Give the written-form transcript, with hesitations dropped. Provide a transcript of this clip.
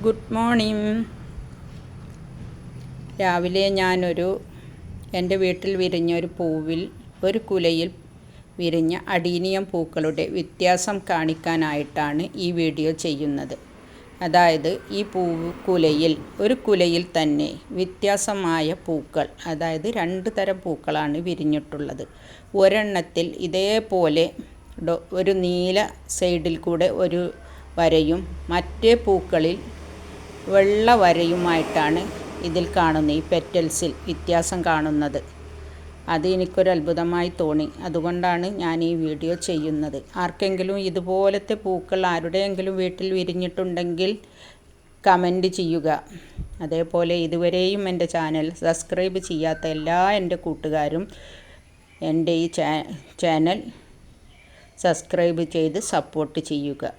Good morning. രാവിലെ എൻ്റെ വീട്ടിൽ വിരിഞ്ഞ ഒരു പൂവിൽ ഒരു കുലയിൽ വിരിഞ്ഞ അഡീനിയം പൂക്കളുടെ വ്യത്യാസം കാണിക്കാനായിട്ടാണ് ഈ വീഡിയോ ചെയ്യുന്നത്. അതായത് ഈ ഒരു കുലയിൽ തന്നെ വ്യത്യാസമായ പൂക്കൾ, അതായത് 2 തരം പൂക്കളാണ് വിരിഞ്ഞിട്ടുള്ളത്. ഒരെണ്ണത്തിൽ ഇതേപോലെ ഒരു നീല സൈഡിൽ കൂടെ ഒരു വരയും മറ്റേ പൂക്കളിൽ വെള്ള വരയുമായിട്ടാണ് ഇതിൽ കാണുന്നത്. ഈ പെറ്റൽസിൽ വ്യത്യാസം കാണുന്നത് അത് എനിക്കൊരു അത്ഭുതമായി തോന്നി. അതുകൊണ്ടാണ് ഞാൻ ഈ വീഡിയോ ചെയ്യുന്നത്. ആർക്കെങ്കിലും ഇതുപോലത്തെ പൂക്കൾ ആരുടെയെങ്കിലും വീട്ടിൽ വിരിഞ്ഞിട്ടുണ്ടെങ്കിൽ കമൻറ്റ് ചെയ്യുക. അതേപോലെ ഇതുവരെയും എൻ്റെ ചാനൽ സബ്സ്ക്രൈബ് ചെയ്യാത്ത എല്ലാ എൻ്റെ കൂട്ടുകാരും എൻ്റെ ഈ ചാനൽ സബ്സ്ക്രൈബ് ചെയ്ത് സപ്പോർട്ട് ചെയ്യുക.